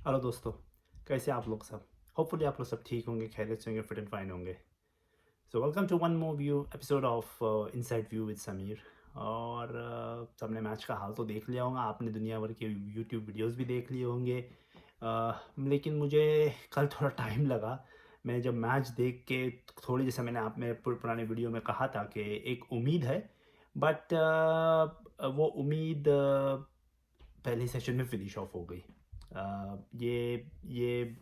Hello दोस्तों, कैसे आप लोग सब? होपफुली आप लोग सब ठीक होंगे, खैरियत से होंगे, फिट एंड फाइन होंगे। So welcome to one more view episode of inside view with Sameer. और सबने मैच का हाल तो देख लिया होगा, आपने दुनिया भर के यूट्यूब वीडियोस भी देख लिए होंगे। लेकिन मुझे कल थोड़ा टाइम लगा। मैं जब मैच देख के थोड़ी, जैसे मैंने आप में पुराने वीडियो में कहा था कि एक उम्मीद है, बट वो उम्मीद पहले सेशन में फिनिश ऑफ हो गई। ये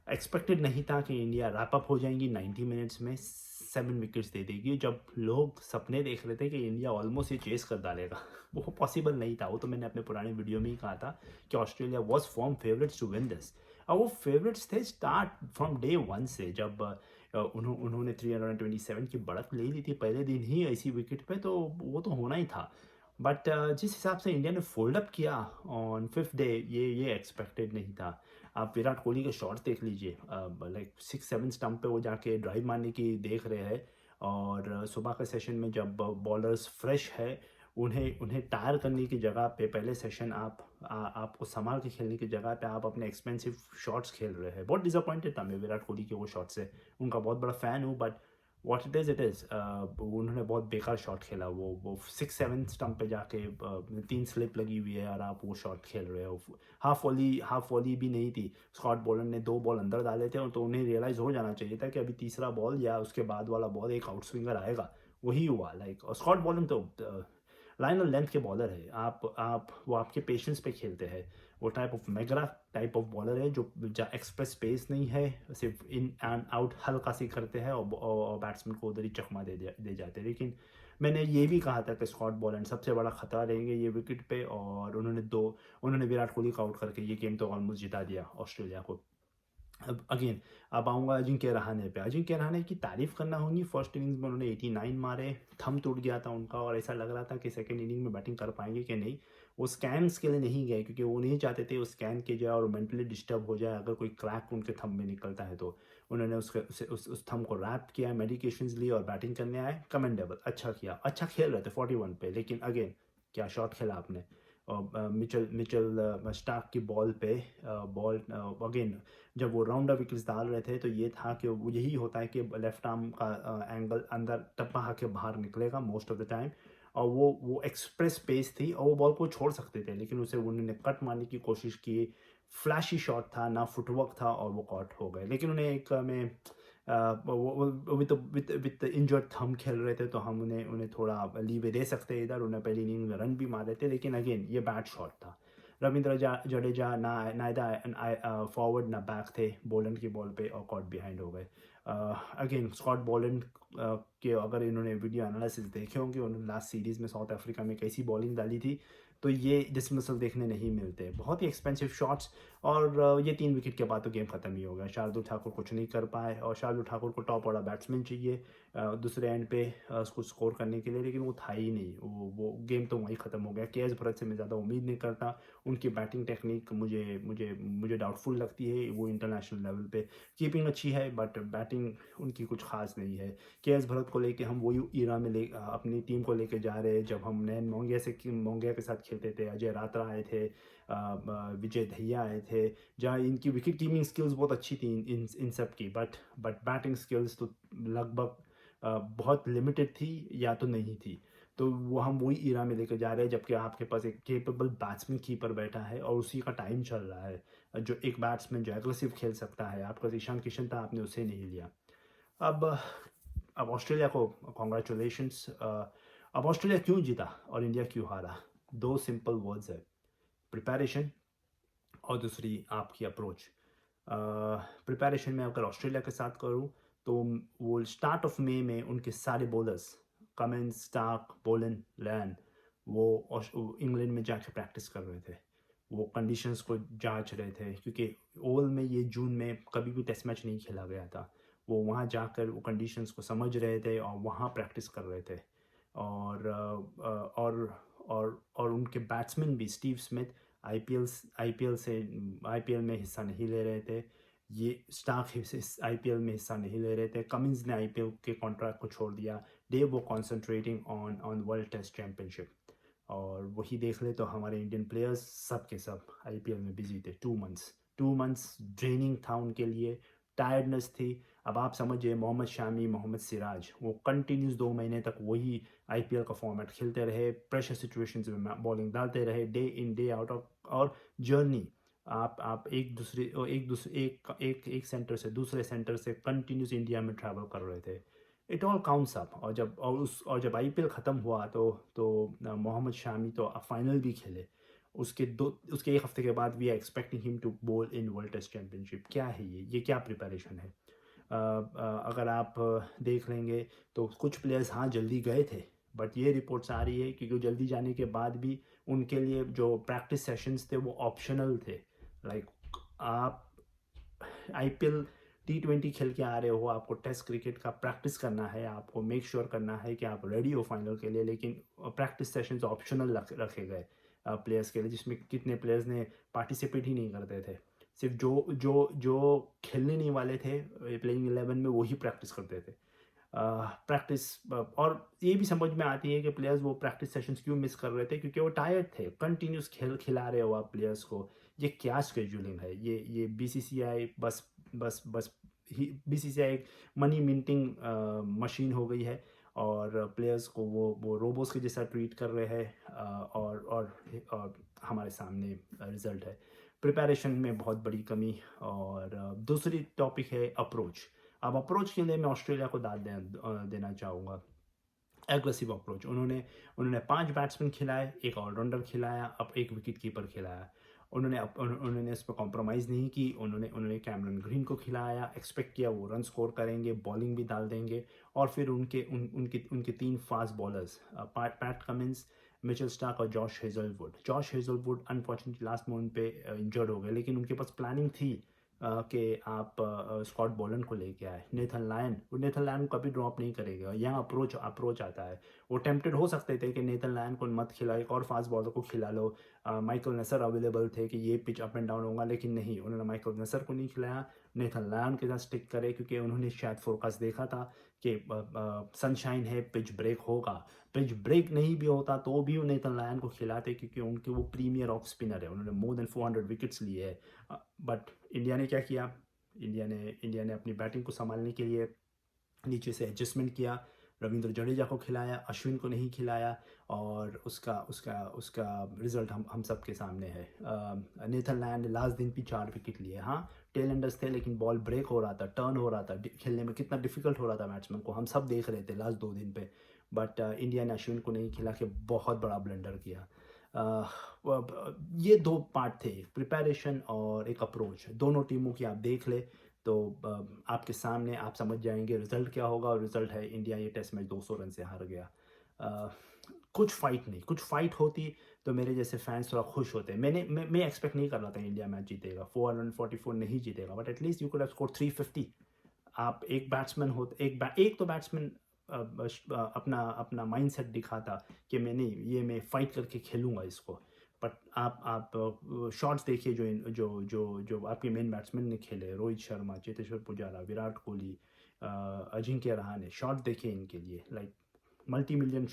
एक्सपेक्टेड नहीं था कि इंडिया रैप अप हो जाएंगी 90 मिनट्स में 7 विकेट्स दे देगी, जब लोग सपने देख रहे थे कि इंडिया ऑलमोस्ट ये चेस कर डालेगा। वो पॉसिबल नहीं था। वो तो मैंने अपने पुराने वीडियो में ही कहा था कि Australia was form favourites to win this. और वो फेवरेट्स थे स्टार्ट फ्रॉम डे वन से। जब उन्होंने 327 की बढ़त ले ली थी पहले दिन ही ऐसी विकेट पे, तो वो तो होना ही था। बट जिस हिसाब से इंडिया ने फोल्ड अप किया ऑन फिफ्थ डे, ये एक्सपेक्टेड नहीं था। आप विराट कोहली के शॉट्स देख लीजिए, लाइक 6-7 स्टंप पे वो जाके ड्राइव मारने की देख रहे हैं। और सुबह के सेशन में जब बॉलर्स फ्रेश है, उन्हें उन्हें टायर करने की जगह पे पहले सेशन आपको संभाल के खेलने की जगह पे आप अपने एक्सपेंसिव शॉट्स खेल रहे हैं। बहुत डिसअपॉइंटेड था मैं विराट कोहली के वो शॉट से। उनका बहुत बड़ा फ़ैन हूँ, बट व्हाट इट इज़ उन्होंने बहुत बेकार शॉट खेला। वो 6-7 स्टंप पे जाके 3 स्लिप लगी हुई है और आप वो शॉट खेल रहे हो। हाफ वॉली भी नहीं थी। स्कॉट बॉलर ने 2 बॉल अंदर डाले थे, तो उन्हें रियलाइज़ हो जाना चाहिए था कि अभी तीसरा बॉल या उसके बाद वाला बॉल एक आउट स्विंगर आएगा। वही हुआ। लाइक और स्कॉट बॉलर तो लाइन और लेंथ के बॉलर है। आप वो आपके पेशेंस पे खेलते हैं। वो type of McGrath type of bowler है जो एक्सप्रेस स्पेस नहीं है, सिर्फ इन एंड आउट हल्का सी करते हैं और बैट्समैन को उधर ही चकमा दे जाते हैं। लेकिन मैंने ये भी कहा था कि स्कॉट बॉलैंड सबसे बड़ा खतरा रहेंगे ये विकेट पे, और उन्होंने विराट कोहली को आउट करके ये गेम तो ऑलमोस्ट जिता दिया ऑस्ट्रेलिया को। अब आऊँगा अजिंक्य रहाणे पे। अजिंक्य रहाणे की तारीफ़ करना होगी। फर्स्ट इनिंग्स में उन्होंने 89 मारे, थंब टूट गया था उनका और ऐसा लग रहा था कि सेकंड इनिंग में बैटिंग कर पाएंगे कि नहीं। वो स्कैन्स के लिए नहीं गए क्योंकि वो नहीं चाहते थे वो स्कैन किया जाए और मेंटली डिस्टर्ब हो जाए अगर कोई क्रैक उनके थंब में निकलता है तो। उन्होंने उस थंब को रैप किया, मेडिकेशंस ली और बैटिंग करने आए। कमेंडेबल, अच्छा किया, अच्छा खेल रहे थे 41 पे। लेकिन अगेन क्या शॉट खेला आपने। और मिचेल मिचेल स्टार्क की बॉल पे बॉल अगेन जब वो राउंड विकेट्स डाल रहे थे, तो ये था कि वो यही होता है कि लेफ्ट आर्म का एंगल अंदर टप्पा के बाहर निकलेगा मोस्ट ऑफ द टाइम। और वो एक्सप्रेस पेस थी और वो बॉल को छोड़ सकते थे, लेकिन उसे उन्होंने कट मारने की कोशिश की। फ्लैशी शॉट था, ना फुटवर्क था और वो कॉट हो गए। लेकिन उन्हें एक में विद इंजर्ड थंब खेल रहे थे, तो हम उन्हें थोड़ा लीवे दे सकते हैं इधर। उन्हें पहली इनिंग में रन भी मारे थे, लेकिन अगेन ये बैड शॉट था। रविंद्र जडेजा ना फॉरवर्ड ना बैक थे बोलेंड की बॉल पे और कॉट बिहाइंड हो गए। अगेन स्कॉट बोलेंड के अगर इन्होंने वीडियो एनालिसिस देखे होंगे, उन्होंने लास्ट सीरीज़ में साउथ अफ्रीका में कैसी बॉलिंग डाली थी, तो ये डिसमिसल देखने नहीं मिलते। बहुत ही एक्सपेंसिव शॉट्स। और ये 3 विकेट के बाद तो गेम ख़त्म ही हो गया। शार्दुल ठाकुर कुछ नहीं कर पाए और शार्दुल ठाकुर को टॉप वाला बैट्समैन चाहिए दूसरे एंड पे उसको स्कोर करने के लिए, लेकिन वो था ही नहीं। वो गेम तो वहीं ख़त्म हो गया। के एस भरत से मैं ज़्यादा उम्मीद नहीं करता। उनकी बैटिंग टेक्निक मुझे मुझे मुझे डाउटफुल लगती है। वो इंटरनेशनल लेवल पे कीपिंग अच्छी है, बट बैटिंग उनकी कुछ खास नहीं है। के एस भरत को लेके हम वही ईरा में अपनी टीम को लेके जा रहे हैं जब हम नैन मोंगिया के साथ खेलते थे। अजय रात्रा आए थे, विजय दहिया आए थे, जहाँ इनकी विकेट कीपिंग स्किल्स बहुत अच्छी थी इन सब की। बट बैटिंग स्किल्स तो लगभग बहुत लिमिटेड थी या तो नहीं थी। तो वो हम वही ईरा में लेकर जा रहे हैं, जबकि आपके पास एक केपेबल बैट्समैन कीपर बैठा है और उसी का टाइम चल रहा है। जो एक बैट्समैन जो एग्रेसिव खेल सकता है, आपका ईशान किशन था, आपने उसे नहीं लिया। अब अब ऑस्ट्रेलिया को कॉन्ग्रेचुलेशंस। अब ऑस्ट्रेलिया क्यों जीता और इंडिया क्यों हारा? दो सिंपल वर्ड्स है, प्रिपरेशन और दूसरी आपकी अप्रोच। प्रिपरेशन में अगर ऑस्ट्रेलिया के साथ करूँ, तो वो स्टार्ट ऑफ मई में उनके सारे बॉलर्स कमिंस, स्टार्क, बोलन, लैन, वो इंग्लैंड में जाके प्रैक्टिस कर रहे थे। वो कंडीशंस को जांच रहे थे क्योंकि ओवल में ये जून में कभी भी टेस्ट मैच नहीं खेला गया था। वो वहाँ जाकर वो कंडीशंस को समझ रहे थे और वहाँ प्रैक्टिस कर रहे थे। और और उनके बैट्समैन भी स्टीव स्मिथ आईपीएल आईपीएल में हिस्सा नहीं ले रहे थे। ये स्टार्क आईपीएल में हिस्सा नहीं ले रहे थे। कमिंस ने आईपीएल के कॉन्ट्रैक्ट को छोड़ दिया। दे वो concentrating on on world test championship. और वही देख ले तो हमारे इंडियन प्लेयर्स सब के सब आईपीएल में बिजी थे 2 मंथ्स। 2 मंथ्स ड्रेनिंग था उनके लिए, टायर्डनेस थी। अब आप समझिए मोहम्मद शामी, मोहम्मद सिराज वो कंटिन्यूस 2 महीने तक वही आईपीएल का फॉर्मेट खेलते रहे, प्रेशर सिचुएशंस में बॉलिंग डालते रहे, day in day out of. और जर्नी आप एक सेंटर से दूसरे सेंटर से कंटिन्यूस इंडिया में ट्रैवल कर रहे थे। It all counts up. और जब आईपीएल ख़त्म हुआ तो मोहम्मद शामी तो फाइनल भी खेले। उसके एक हफ्ते के बाद we are expecting him to bowl in world test championship. क्या है ये क्या प्रिपरेशन है? अगर आप देख लेंगे तो कुछ प्लेयर्स हाँ जल्दी गए थे, बट ये रिपोर्ट्स आ रही है कि वो जल्दी जाने के बाद भी उनके लिए जो प्रैक्टिस सेशंस थे वो ऑप्शनल थे। लाइक आप आईपीएल T20 खेल के आ रहे हो, आपको टेस्ट क्रिकेट का प्रैक्टिस करना है, आपको मेक श्योर करना है कि आप रेडी हो फाइनल के लिए, लेकिन प्रैक्टिस सेशंस ऑप्शनल रखे गए प्लेयर्स के लिए, जिसमें कितने प्लेयर्स ने पार्टिसिपेट ही नहीं करते थे। सिर्फ जो खेलने नहीं वाले थे प्लेइंग 11 में वही प्रैक्टिस करते थे। प्रैक्टिस और ये भी समझ में आती है कि प्लेयर्स वो प्रैक्टिस सेशंस क्यों मिस कर रहे थे, क्योंकि वो टायर्ड थे। कंटिन्यूस खिला रहे हो आप प्लेयर्स को, ये क्या स्केड्यूलिंग है? ये बीसीसीआई बस ही बीसीसीआई एक मनी मिंटिंग मशीन हो गई है, और प्लेयर्स को वो रोबोस के जैसा ट्रीट कर रहे हैं। और हमारे सामने रिजल्ट है। प्रिपरेशन में बहुत बड़ी कमी। और दूसरी टॉपिक है अप्रोच। अब अप्रोच के लिए मैं ऑस्ट्रेलिया को देना चाहूँगा। Aggressive approach. उन्होंने 5 बैट्समैन खिलाए, एक ऑलराउंडर खिलाया, अब एक विकेट कीपर खिलाया। उन्होंने इस पर कॉम्प्रोमाइज़ नहीं की। उन्होंने कैमरन ग्रीन को खिलाया, एक्सपेक्ट किया वो रन स्कोर करेंगे, बॉलिंग भी डाल देंगे। और फिर उनके 3 fast bowlers Pat Cummins, Mitchell Starc और Josh Hazlewood unfortunately last moment पे इंजर्ड हो गए, लेकिन उनके पास प्लानिंग थी कि आप स्कॉट बोलन को लेके आए। नेथन लायन को कभी ड्रॉप नहीं करेगा। यहाँ अप्रोच आता है। वो टेम्प्टेड हो सकते थे कि नेथन लायन को मत खिलाओ, एक और फास्ट बॉलर को खिला लो। माइकल नसर अवेलेबल थे कि ये पिच अप एंड डाउन होगा, लेकिन नहीं, उन्होंने माइकल नसर को नहीं खिलाया। नेथन लायन के साथ स्टिक करे, क्योंकि उन्होंने शायद फोरकास्ट देखा था कि सनशाइन है, पिच ब्रेक होगा। पिच ब्रेक नहीं भी होता तो भी वो नेथन लायन को खिलाते, क्योंकि उनके वो प्रीमियर ऑफ स्पिनर है, उन्होंने मोर देन 400 विकेट्स लिए है। बट इंडिया ने क्या किया? इंडिया ने अपनी बैटिंग को संभालने के लिए नीचे से एडजस्टमेंट किया। रविंद्र जडेजा को खिलाया, अश्विन को नहीं खिलाया, और उसका रिजल्ट हम सब के सामने है। नेथन लायन ने लास्ट दिन भी 4 विकेट लिए। हाँ, टेल एंडर्स थे, लेकिन बॉल ब्रेक हो रहा था, टर्न हो रहा था, खेलने में कितना डिफिकल्ट हो रहा था बैट्समैन को, हम सब देख रहे थे लास्ट 2 दिन पे। बट इंडिया ने अश्विन को नहीं खिला के बहुत बड़ा ब्लंडर किया। ये 2 पार्ट थे, प्रिपरेशन और एक अप्रोच। दोनों टीमों की आप देख ले तो आपके सामने आप समझ जाएंगे रिजल्ट क्या होगा। और रिजल्ट है इंडिया ये टेस्ट मैच 200 रन से हार गया। कुछ फाइट होती तो मेरे जैसे फैंस थोड़ा खुश होते। मैं एक्सपेक्ट नहीं कर रहा था इंडिया मैच जीतेगा, 444 नहीं जीतेगा, but at least you could have score 350। आप एक बैट्समैन होते, एक तो बैट्समैन अपना अपना माइंडसेट दिखाता कि मैं फाइट करके खेलूंगा इसको। बट आप शॉट्स देखिए जो आपके मेन बैट्समैन ने खेले, रोहित शर्मा, चेतेश्वर पुजारा, विराट कोहली, अजिंक्य रहाणे, शॉट्स देखिए इनके लिए, like multi million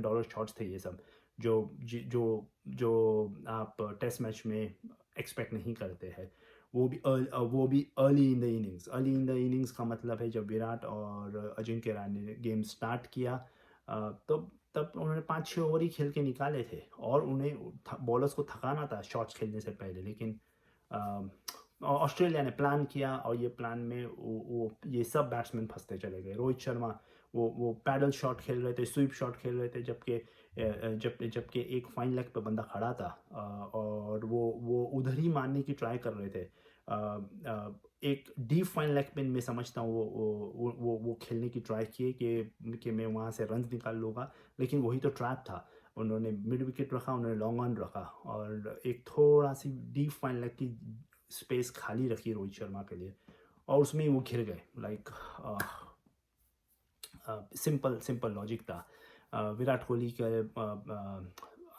dollar shots थे ये सब, जो जो जो आप टेस्ट मैच में एक्सपेक्ट नहीं करते हैं। वो भी अर्ली इन द इनिंग्स का मतलब है जब विराट और अजिंक्य रहाणे ने गेम स्टार्ट किया, तब उन्होंने 5-6 ओवर ही खेल के निकाले थे, और उन्हें बॉलर्स को थकाना था शॉट्स खेलने से पहले। लेकिन ऑस्ट्रेलिया ने प्लान किया, और ये प्लान में वो ये सब बैट्समैन फंसते चले गए। रोहित शर्मा वो पैडल शॉट खेल रहे थे, स्वीप शॉट खेल रहे थे, जबकि एक फाइन लेग पे बंदा खड़ा था, और वो उधर ही मारने की ट्राई कर रहे थे। एक डीप फाइन लेग पे मैं समझता हूँ वो खेलने की ट्राई किए कि मैं वहाँ से रन निकाल लूँगा, लेकिन वही तो ट्रैप था। उन्होंने मिड विकेट रखा, उन्होंने लॉन्ग ऑन रखा, और एक थोड़ा सी डीप फाइन लेग की स्पेस खाली रखी रोहित शर्मा के लिए, और उसमें ही वो घिर गए। लाइक सिंपल लॉजिक था। विराट कोहली के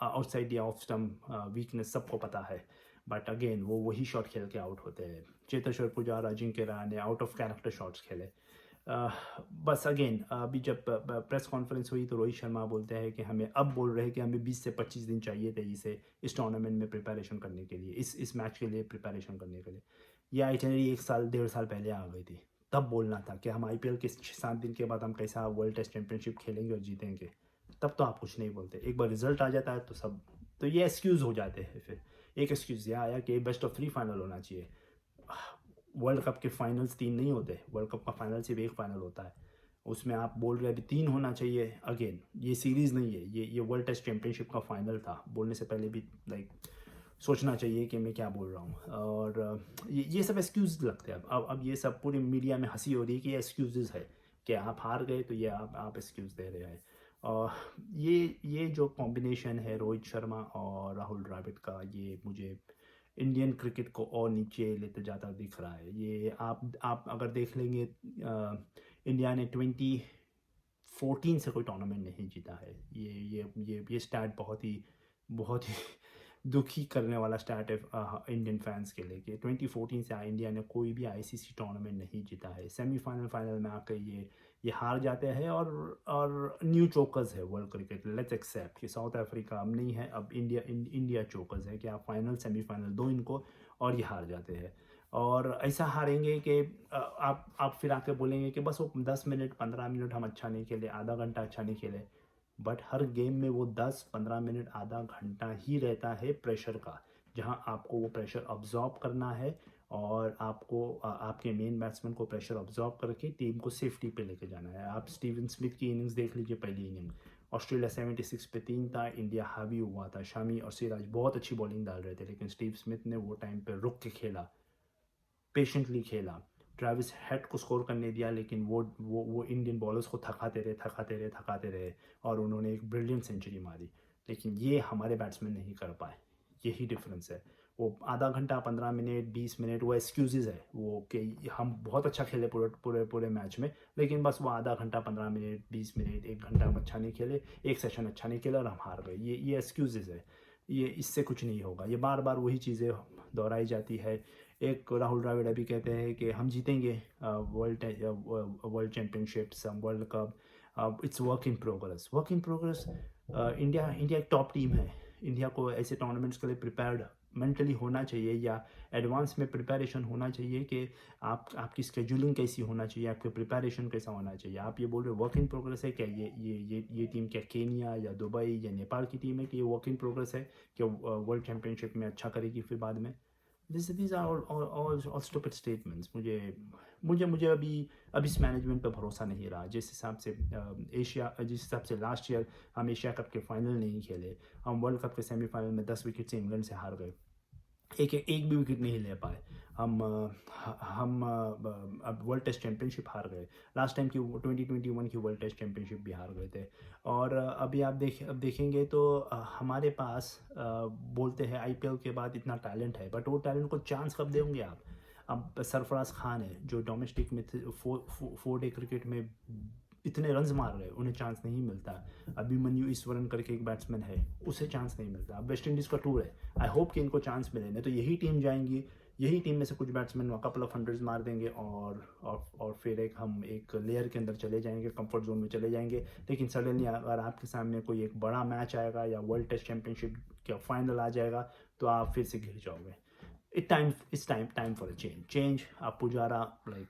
आउटसाइड या ऑफ स्टम्प वीकनेस सबको पता है, बट अगेन वो वही शॉट खेल के आउट होते हैं। Cheteshwar Pujara, Ajinkya Rahane out of character shots खेले। बस अगेन अभी जब प्रेस कॉन्फ्रेंस हुई तो रोहित शर्मा बोलते हैं कि हमें अब बोल रहे हैं कि हमें 20 से 25 दिन चाहिए थे इस टूर्नामेंट में प्रिपरेशन करने के लिए, इस मैच के लिए प्रिपरेशन करने के लिए। ये आइटनरी 1 साल 1.5 साल पहले आ गई थी। तब बोलना था कि हम आईपीएल के 6-7 दिन के बाद हम कैसा वर्ल्ड टेस्ट चैंपियनशिप खेलेंगे और जीतेंगे। तब तो आप कुछ नहीं बोलते, एक बार रिजल्ट आ जाता है तो सब, तो ये एक्सक्यूज़ हो जाते हैं। फिर एक एक्सक्यूज़ यह आया कि बेस्ट ऑफ 3 फाइनल होना चाहिए। वर्ल्ड कप के फाइनल्स 3 नहीं होते, वर्ल्ड कप का फाइनल सिर्फ एक फाइनल होता है। उसमें आप बोल रहे हैं अभी 3 होना चाहिए। अगेन ये सीरीज़ नहीं है, ये वर्ल्ड टेस्ट चैंपियनशिप का फाइनल था। बोलने से पहले भी लाइक सोचना चाहिए कि मैं क्या बोल रहा हूँ। और ये सब एक्सक्यूज़ लगते हैं। अब ये सब पूरी मीडिया में हंसी हो रही है कि ये एक्सक्यूज़ है कि आप हार गए तो ये आप एक्सक्यूज़ दे रहे हैं। और ये जो कॉम्बिनेशन है रोहित शर्मा और राहुल द्रविड़ का, ये मुझे इंडियन क्रिकेट को और नीचे लेते जाता दिख रहा है। ये आप अगर देख लेंगे, इंडिया ने 2014 से कोई टूर्नामेंट नहीं जीता है। ये स्टैट बहुत ही दुखी करने वाला स्टैट है इंडियन फैंस के लिए कि 2014 से इंडिया ने कोई भी आईसीसी टूर्नामेंट नहीं जीता है। सेमीफाइनल फाइनल में आकर ये हार जाते हैं और न्यू चोकर्स है वर्ल्ड क्रिकेट। लेट्स एक्सेप्ट कि साउथ अफ्रीका अब नहीं है, अब इंडिया चोकर्स है कि आप फाइनल सेमीफाइनल दो इनको और ये हार जाते हैं। और ऐसा हारेंगे कि आप फिर आके बोलेंगे कि बस वो 10 मिनट 15 मिनट हम अच्छा नहीं खेले, आधा घंटा अच्छा नहीं खेले। बट हर गेम में वो 10-15 मिनट आधा घंटा ही रहता है प्रेशर का, जहां आपको वो प्रेशर अब्जॉर्ब करना है और आपको आपके मेन बैट्समैन को प्रेशर अब्जॉर्ब करके टीम को सेफ्टी पे लेके जाना है। आप स्टीवन स्मिथ की इनिंग्स देख लीजिए। पहली इनिंग ऑस्ट्रेलिया 76 पे 3 था, इंडिया हावी हुआ था। शामी और सिराज बहुत अच्छी बॉलिंग डाल रहे थे, लेकिन स्टीव स्मिथ ने वो टाइम पे रुक के खेला, पेशेंटली खेला। ट्रेविस हेड को स्कोर करने दिया, लेकिन वो इंडियन बॉलर्स को थकाते रहे और उन्होंने एक ब्रिलियंट सेंचुरी मारी। लेकिन ये हमारे बैट्समैन नहीं कर पाए। यही डिफरेंस है। वो आधा घंटा 15 मिनट 20 मिनट वो एक्सक्यूजेज है वो कि हम बहुत अच्छा खेले पूरे मैच में, लेकिन बस वो आधा घंटा 15 मिनट 20 मिनट 1 घंटा हम अच्छा नहीं खेले, एक सेशन अच्छा नहीं खेला और हम हार गए। ये एक्सक्यूजेज है। ये इससे कुछ नहीं होगा। ये बार बार वही चीज़ें दोहराई जाती है। एक राहुल द्रविड़ अभी कहते हैं कि हम जीतेंगे world championships, world cup. It's work in progress. India एक टॉप टीम है। इंडिया को ऐसे टूर्नामेंट्स के लिए प्रिपेयर्ड मेंटली होना चाहिए, या एडवांस में प्रिपरेशन होना चाहिए कि आपकी स्केड्यूलिंग कैसी होना चाहिए, आपके प्रिपरेशन कैसा होना चाहिए। आप ये बोल रहे हो वर्क इन प्रोग्रेस है क्या? ये टीम क्या केनिया या दुबई या नेपाल की टीम है कि ये वर्क इन प्रोग्रेस है कि वर्ल्ड चैम्पियनशिप में अच्छा करेगी फिर बाद में? these are all stupid statements। मुझे अभी इस मैनेजमेंट पे भरोसा नहीं रहा। जिस हिसाब से जिस हिसाब से लास्ट ईयर हम एशिया कप के फाइनल नहीं खेले, हम वर्ल्ड कप के सेमीफाइनल में 10 विकेट से इंग्लैंड से हार गए, एक भी विकेट नहीं ले पाए। हम अब वर्ल्ड टेस्ट चैंपियनशिप हार गए। लास्ट टाइम की 2021 की वर्ल्ड टेस्ट चैंपियनशिप भी हार गए थे। और अभी आप देखेंगे तो हमारे पास बोलते हैं आईपीएल के बाद इतना टैलेंट है, बट वो टैलेंट को चांस कब देंगे आप? अब सरफराज खान है जो डोमेस्टिक में 4 डे क्रिकेट में इतने रन्स मार रहे हैं, उन्हें चांस नहीं मिलता। अभिमन्यु ईश्वरन करके एक बैट्समैन है, उसे चांस नहीं मिलता। अब वेस्ट इंडीज़ का टूर है, आई होप कि इनको चांस मिले। नहीं तो यही टीम जाएंगी, यही टीम में से कुछ बैट्समैन कपल ऑफ हंड्रेड्स मार देंगे और फिर हम एक लेयर के अंदर चले जाएंगे, कंफर्ट जोन में चले जाएंगे। लेकिन सडनली अगर आपके सामने कोई एक बड़ा मैच आएगा या वर्ल्ड टेस्ट चैंपियनशिप का फाइनल आ जाएगा तो आप फिर से गिर जाओगे। It's time for a change। आप Pujara like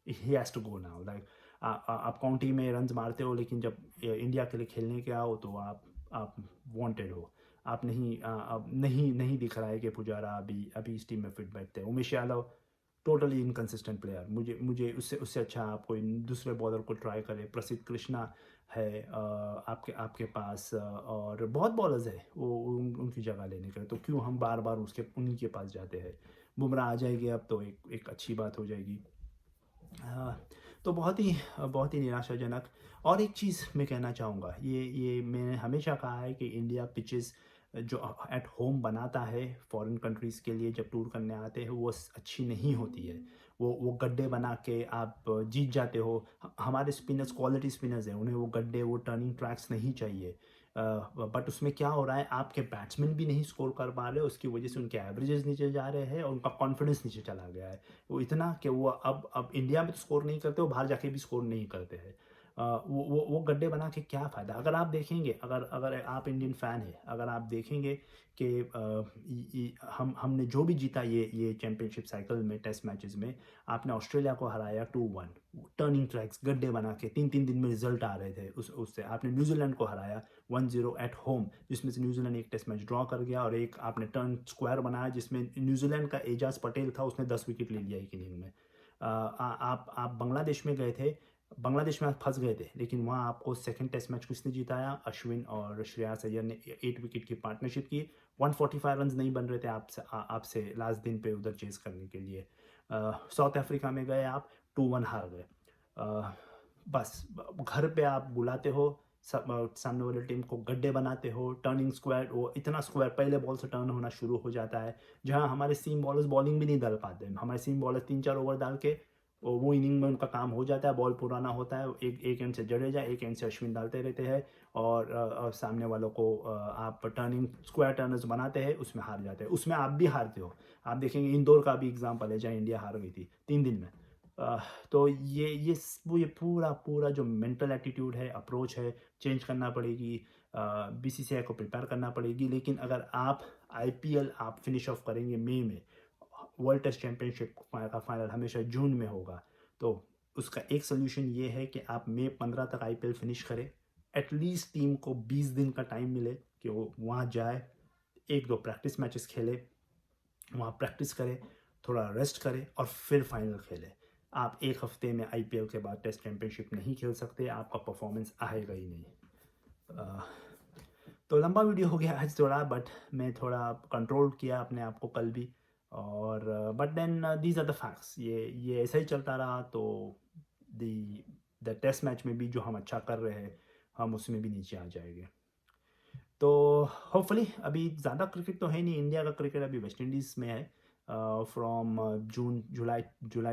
he has to go now। Like आप काउंटी में रन्स मारते हो, लेकिन जब इंडिया के लिए खेलने के आओ तो आप वांटेड हो। आप नहीं दिख रहा है कि पुजारा अभी इस टीम में फिट बैठते हैं। Umesh Yadav totally inconsistent player. मुझे उससे अच्छा आप कोई दूसरे बॉलर को ट्राई करें। प्रसिद्ध कृष्णा है आपके पास, और बहुत बॉलर्स है वो उनकी जगह लेने के लिए, तो क्यों हम बार बार उन्हीं के पास जाते हैं? बुमराह आ जाएगी अब तो एक अच्छी बात हो जाएगी। तो बहुत ही निराशाजनक। और एक चीज़ मैं कहना चाहूँगा, ये मैंने हमेशा कहा है कि इंडिया पिचेस जो एट होम बनाता है फॉरेन कंट्रीज़ के लिए जब टूर करने आते हैं वो अच्छी नहीं होती है। वो गड्ढे बना के आप जीत जाते हो। हमारे स्पिनर्स क्वालिटी स्पिनर्स हैं, उन्हें वो गड्ढे वो टर्निंग ट्रैक्स नहीं चाहिए। बट उसमें क्या हो रहा है, आपके बैट्समैन भी नहीं स्कोर कर पा रहे, उसकी वजह से उनके एवरेजेस नीचे जा रहे हैं और उनका कॉन्फिडेंस नीचे चला गया है। वो इतना कि वो अब इंडिया में तो स्कोर नहीं करते, वो बाहर जाके भी स्कोर नहीं करते हैं। वो गड्ढे बना के क्या फ़ायदा? अगर आप देखेंगे, अगर अगर आप इंडियन फ़ैन हैं, अगर आप देखेंगे कि हमने जो भी जीता ये चैंपियनशिप साइकिल में, टेस्ट मैचेस में, आपने ऑस्ट्रेलिया को हराया 2-1, टर्निंग ट्रैक्स गड्ढे बना के 3-3 दिन में रिजल्ट आ रहे थे उससे। आपने न्यूजीलैंड को हराया 1-0 एट होम, जिसमें से न्यूजीलैंड एक टेस्ट मैच ड्रॉ कर गया, और एक आपने टर्न स्क्वायर बनाया जिसमें न्यूजीलैंड का एजाज पटेल था, उसने 10 विकेट ले लिया एक इनिंग में। आप बांग्लादेश में गए थे, बांग्लादेश में आप फंस गए थे, लेकिन वहाँ आपको सेकंड टेस्ट मैच किसने जिताया? अश्विन और श्रेयस अय्यर ने 8 विकेट की पार्टनरशिप की। 145 रन नहीं बन रहे थे आपसे लास्ट दिन पे उधर चेस करने के लिए। साउथ अफ्रीका में गए आप, 2-1 हार गए। बस घर पे आप बुलाते हो, सामने वाली टीम को गड्ढे बनाते हो, टर्निंग स्क्वायर, वो इतना स्क्वायर पहले बॉल से टर्न होना शुरू हो जाता है, जहाँ हमारे सीम बॉलर्स बॉलिंग भी नहीं डाल पाते। हमारे सीम बॉलर 3-4 ओवर डाल के वो इनिंग में उनका काम हो जाता है, बॉल पुराना होता है, एक एंड से जडेजा, एक एंड से अश्विन डालते रहते हैं, और सामने वालों को आप टर्निंग स्क्वायर टर्नर्स बनाते हैं, उसमें हार जाते हैं। उसमें आप भी हारते हो। आप देखेंगे इंदौर का भी एग्जाम्पल है, जहाँ इंडिया हार गई थी 3 दिन में। तो ये पूरा जो मेंटल एटीट्यूड है, अप्रोच है, चेंज करना पड़ेगी। बीसीसीआई को प्रिपेयर करना पड़ेगी। लेकिन अगर आप आईपीएल आप फिनिश ऑफ करेंगे मई में, वर्ल्ड टेस्ट चैंपियनशिप का फाइनल हमेशा जून में होगा, तो उसका एक सोल्यूशन ये है कि आप मई 15 तक आईपीएल फिनिश करें। एटलीस्ट टीम को 20 दिन का टाइम मिले कि वो वहाँ जाए, 1-2 प्रैक्टिस मैचेस खेले, वहाँ प्रैक्टिस करे, थोड़ा रेस्ट करे, और फिर फाइनल खेले। आप एक हफ्ते में आईपीएल के बाद टेस्ट चैंपियनशिप नहीं खेल सकते, आपका परफॉर्मेंस आएगा ही नहीं। तो लंबा वीडियो हो गया आज थोड़ा, बट मैं थोड़ा कंट्रोल किया अपने आप को कल भी। और but then these are the facts. ये ऐसा ही चलता रहा तो द टेस्ट मैच में भी जो हम अच्छा कर रहे हैं, हम उसमें भी नीचे आ जाएंगे। तो होपफुली अभी ज़्यादा क्रिकेट तो है नहीं, इंडिया का क्रिकेट अभी वेस्ट इंडीज़ में है। फ्रॉम जुलाई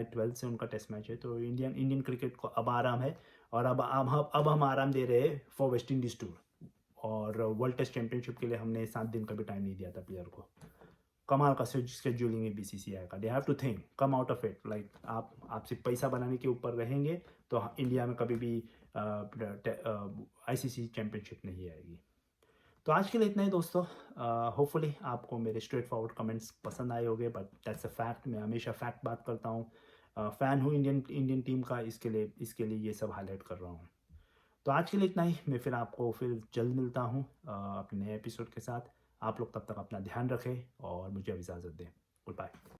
12 से उनका टेस्ट मैच है, तो इंडियन क्रिकेट को अब आराम है। और अब हम आराम दे रहे हैं फॉर वेस्ट इंडीज़ टूर। और वर्ल्ड टेस्ट चैंपियनशिप के लिए हमने 7 दिन का भी टाइम नहीं दिया था प्लेयर को। कमाल का स्केड्यूलिंग है बीसीसीआई का। They have to think, come out of it. Like आप सिर्फ पैसा बनाने के ऊपर रहेंगे तो इंडिया में कभी भी आईसीसी चैंपियनशिप नहीं आएगी। तो आज के लिए इतना ही दोस्तों। होपफुली आपको मेरे स्ट्रेट फॉरवर्ड कमेंट्स पसंद आए होंगे, बट दैट्स अ फैक्ट। मैं हमेशा फैक्ट बात करता हूँ। फ़ैन हूँ इंडियन टीम का, इसके लिए ये सब हाईलाइट कर रहा हूँ। तो आज के लिए इतना ही। मैं फिर आपको फिर जल्द मिलता हूँ अपने नए एपिसोड के साथ। आप लोग तब तक अपना ध्यान रखें और मुझे अब इजाज़त दें। Good bye.